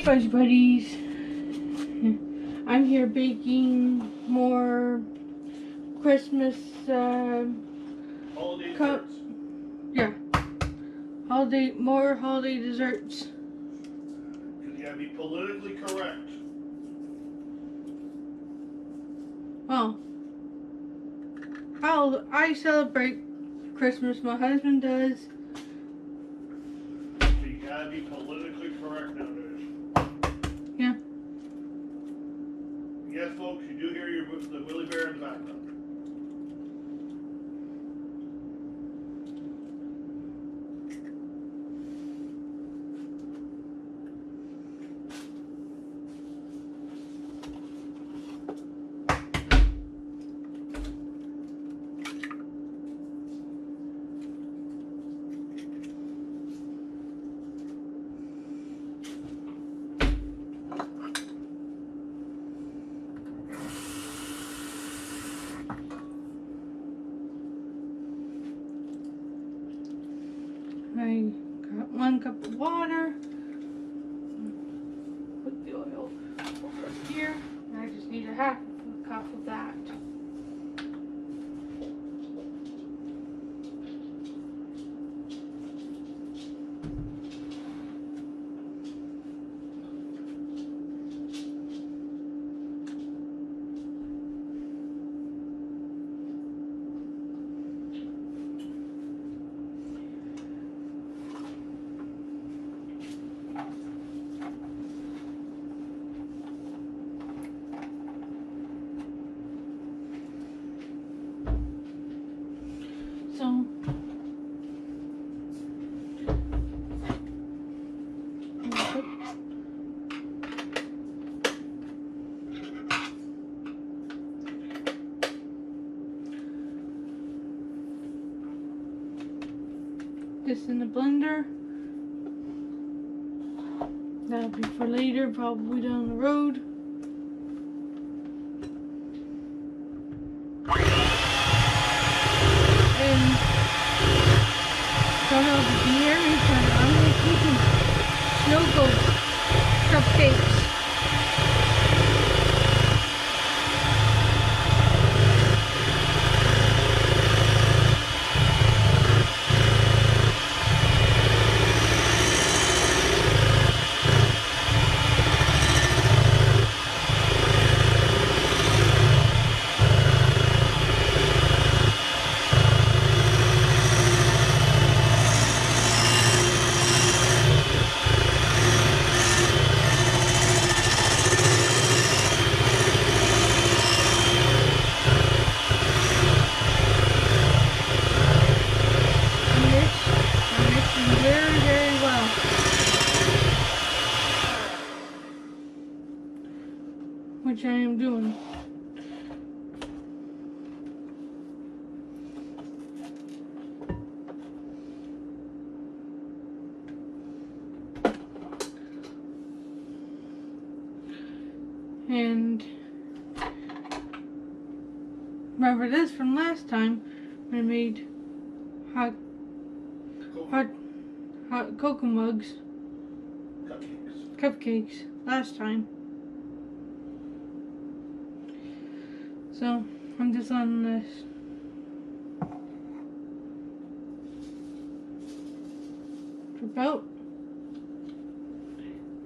Fudge Buddies. I'm here baking more Christmas holiday desserts. Yeah. More holiday desserts. You gotta be politically correct. Well, I celebrate Christmas. My husband does. So you gotta be politically correct nowadays. Yeah. Yes, folks, you do hear the Willy Bear in the background. I got 1 cup of water. Put the oil over here. And I just need a half a cup of that. So this in the blender. That'll be for later, probably down the road. And don't know if you can hear me, but I'm making snowglobe cupcakes. Which I am doing. And remember this from last time when I made hot cocoa mugs, cupcakes last time. So I'm just on this. Flip out.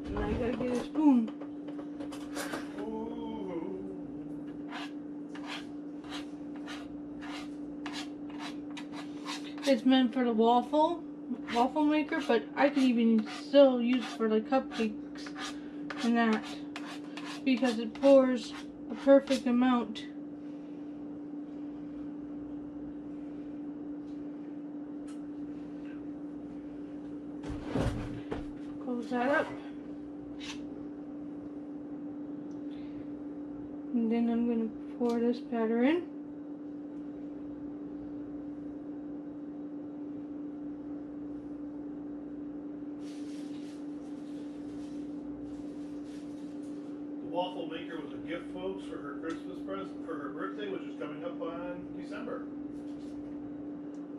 And I gotta get a spoon. It's meant for the waffle maker, but I can even still use for the cupcakes and that, because it pours a perfect amount. Close that up. And then I'm going to pour this batter in. The waffle maker was a gift, folks, for her Christmas present for her birthday, which is coming up on December.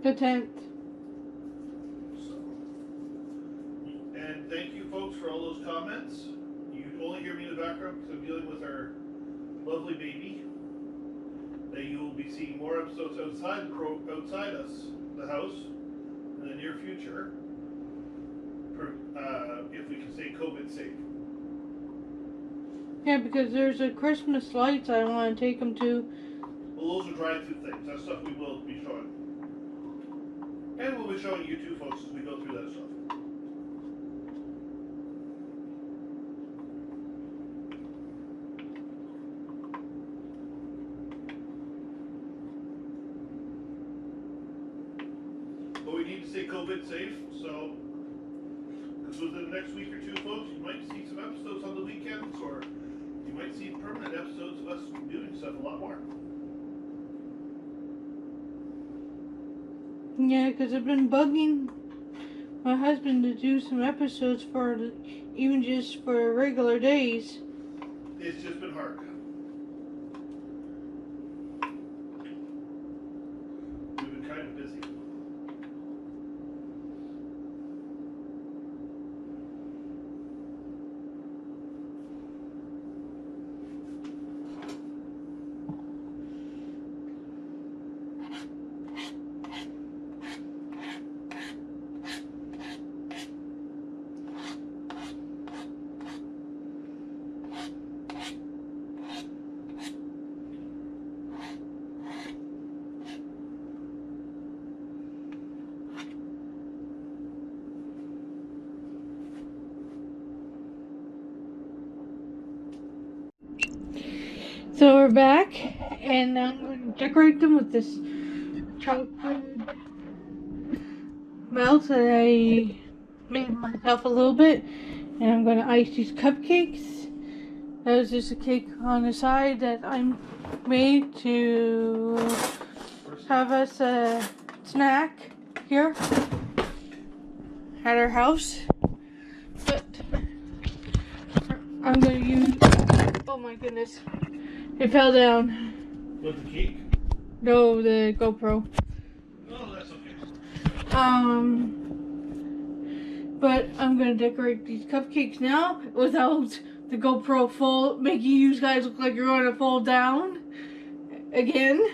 The 10th. So, and thank you, folks, for all those comments. only hear me in the background because I'm dealing with our lovely baby. That you will be seeing more episodes outside the house, in the near future. If we can stay COVID safe. Yeah, because there's a Christmas lights I want to take them to. Well, those are drive-through things. That stuff we will be showing. And we'll be showing you too, folks, as we go through that stuff. But we need to stay COVID safe, so because within the next week or two, folks, you might see some episodes on the weekends, or you might see permanent episodes of us doing stuff a lot more. Yeah, because I've been bugging my husband to do some episodes for even just for regular days. It's just been hard. We've been kind of busy. So we're back, and I'm going to decorate them with this chocolate melt that I made myself a little bit, and I'm going to ice these cupcakes. That was just a cake on the side that I made to have us a snack here at our house. But I'm going to use, oh my goodness, it fell down. With the cake? No, the GoPro. Oh, that's okay. But I'm gonna decorate these cupcakes now without the GoPro making you guys look like you're gonna fall down again.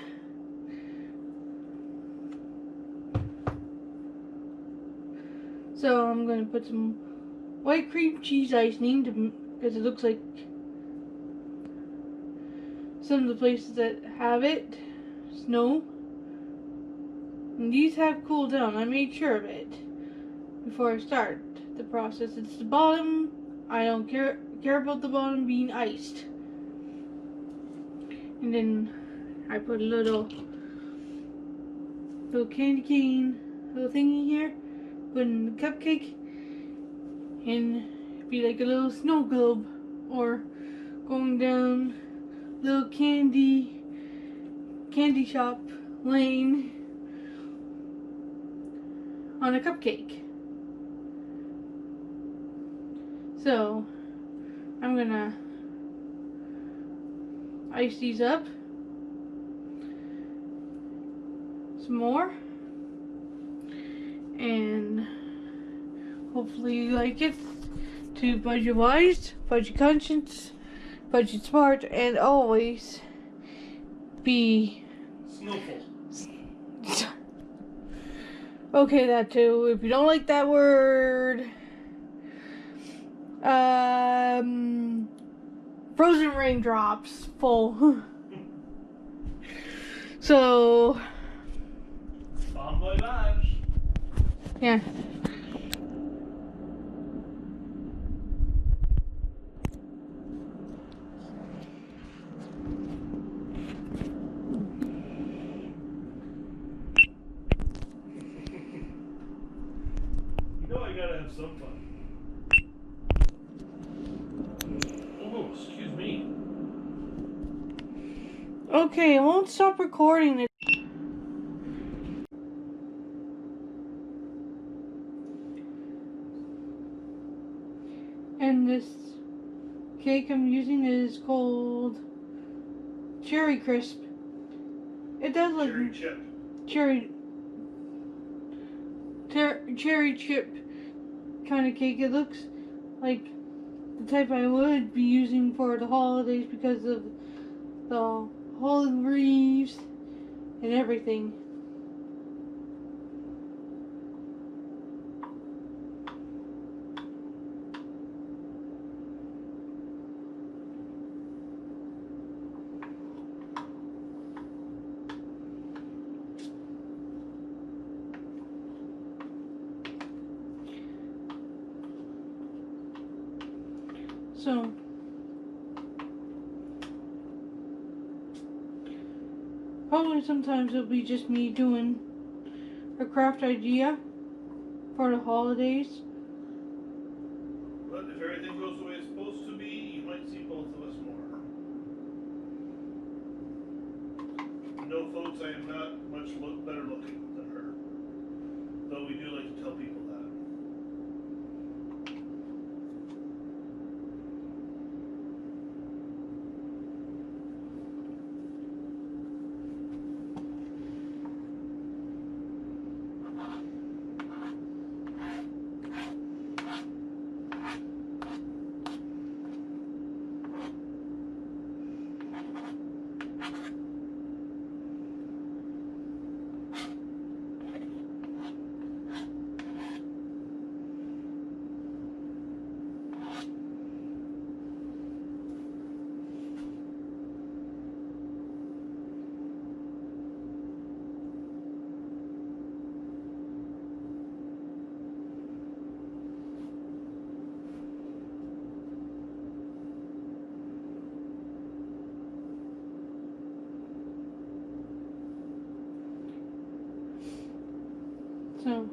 So I'm gonna put some white cream cheese icing because it looks like some of the places that have it snow. And these have cooled down. I made sure of it before I start the process. It's the bottom. I don't care about the bottom being iced. And then I put a little candy cane, little thingy here. Put in the cupcake, and be like a little snow globe, or going down little candy shop lane on a cupcake. So I'm gonna ice these up some more, and hopefully you like it. To budget wise, budget conscious, budget smart, and always be Snowful. okay, that too. If you don't like that word, frozen raindrops full. So, Bon voyage. yeah. You know I gotta have some fun. Oh, excuse me. Okay, I won't stop recording it. And this cake I'm using is called Cherry Crisp. It does look Cherry chip. cherry chip kind of cake. It looks like the type I would be using for the holidays because of the olive leaves and everything. So probably sometimes it'll be just me doing a craft idea for the holidays. But if everything goes the way it's supposed to be, you might see both of us more. No, folks, I am not much better looking than her. Though we do like to tell people that. So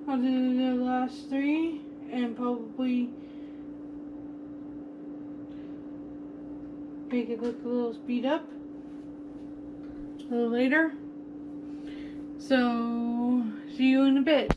I'll do the last three and probably make it look a little speed up a little later. So see you in a bit.